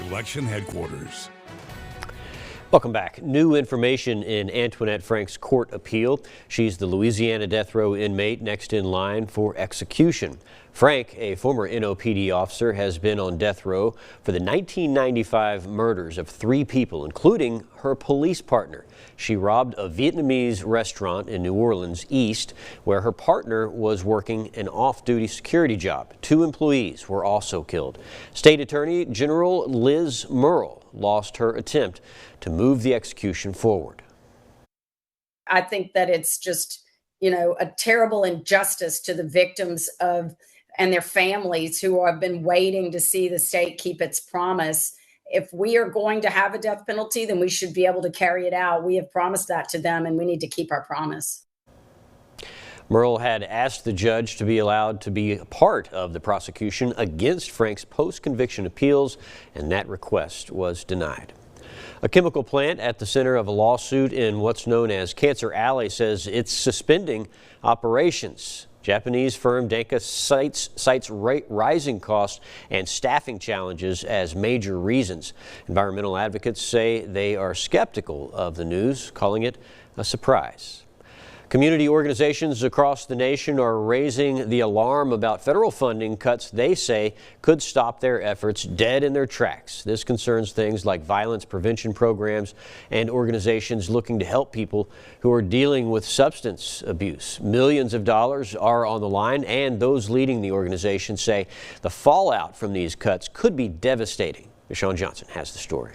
election headquarters. Welcome back. New information in Antoinette Frank's court appeal. She's the Louisiana death row inmate next in line for execution. Frank, a former NOPD officer, has been on death row for the 1995 murders of 3 people, including her police partner. She robbed a Vietnamese restaurant in New Orleans East, where her partner was working an off-duty security job. 2 employees were also killed. State Attorney General Liz Murrill lost her attempt to move the execution forward. I think that it's just, a terrible injustice to the victims and their families who have been waiting to see the state keep its promise. If we are going to have a death penalty, then we should be able to carry it out. We have promised that to them, and we need to keep our promise. Murrill had asked the judge to be allowed to be a part of the prosecution against Frank's post-conviction appeals, and that request was denied. A chemical plant at the center of a lawsuit in what's known as Cancer Alley says it's suspending operations. Japanese firm Denka cites rising costs and staffing challenges as major reasons. Environmental advocates say they are skeptical of the news, calling it a surprise. Community organizations across the nation are raising the alarm about federal funding cuts they say could stop their efforts dead in their tracks. This concerns things like violence prevention programs and organizations looking to help people who are dealing with substance abuse. Millions of dollars are on the line, and those leading the organization say the fallout from these cuts could be devastating. Deshaun Johnson has the story.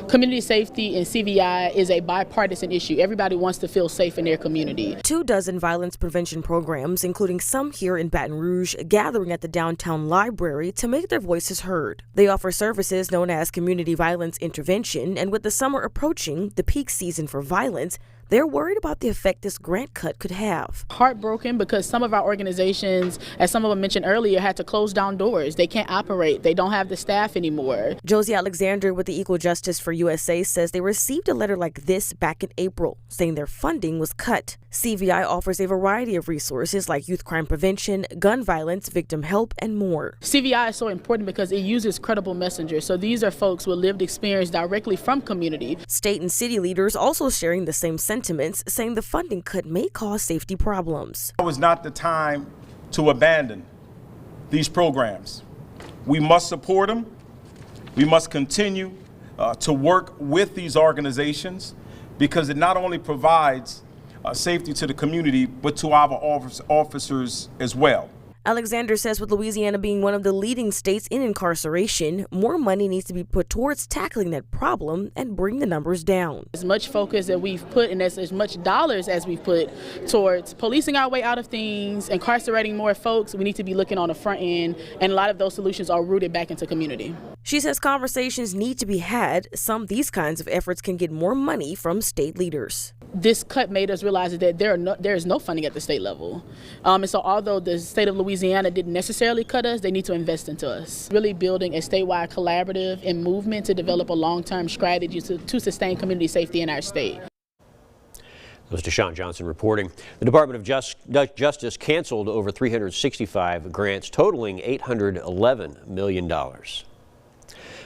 Community safety and CVI is a bipartisan issue. Everybody wants to feel safe in their community. 24 violence prevention programs, including some here in Baton Rouge, gathering at the downtown library to make their voices heard. They offer services known as community violence intervention, and with the summer approaching, the peak season for violence, they're worried about the effect this grant cut could have. Heartbroken because some of our organizations, as some of them mentioned earlier, had to close down doors. They can't operate. They don't have the staff anymore. Josie Alexander with the Equal Justice for USA says they received a letter like this back in April, saying their funding was cut. CVI offers a variety of resources like youth crime prevention, gun violence, victim help, and more. CVI is so important because it uses credible messengers. So these are folks with lived experience directly from community. State and city leaders also sharing the same sentiments, saying the funding cut may cause safety problems. Now is not the time to abandon these programs. We must support them. We must continue to work with these organizations because it not only provides safety to the community, but to our officers as well. Alexander says with Louisiana being one of the leading states in incarceration, more money needs to be put towards tackling that problem and bring the numbers down. As much focus that we've put and as much dollars as we've put towards policing our way out of things, incarcerating more folks, we need to be looking on the front end, and a lot of those solutions are rooted back into community. She says conversations need to be had. These kinds of efforts can get more money from state leaders. This cut made us realize that there is no funding at the state level. And so although the state of Louisiana didn't necessarily cut us, they need to invest into us. Really building a statewide collaborative and movement to develop a long-term strategy to sustain community safety in our state. That was Deshaun Johnson reporting. The Department of Justice canceled over 365 grants totaling $811 million.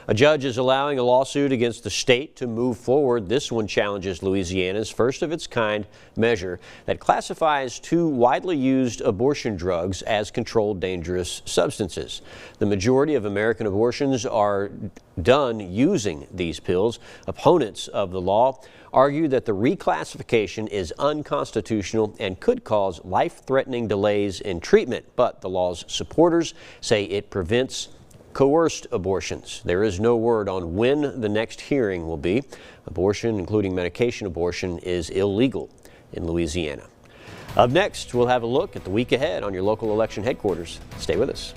A judge is allowing a lawsuit against the state to move forward. This one challenges Louisiana's first of its kind measure that classifies 2 widely used abortion drugs as controlled dangerous substances. The majority of American abortions are done using these pills. Opponents of the law argue that the reclassification is unconstitutional and could cause life-threatening delays in treatment, but the law's supporters say it prevents coerced abortions. There is no word on when the next hearing will be. Abortion, including medication abortion, is illegal in Louisiana. Up next, we'll have a look at the week ahead on your local election headquarters. Stay with us.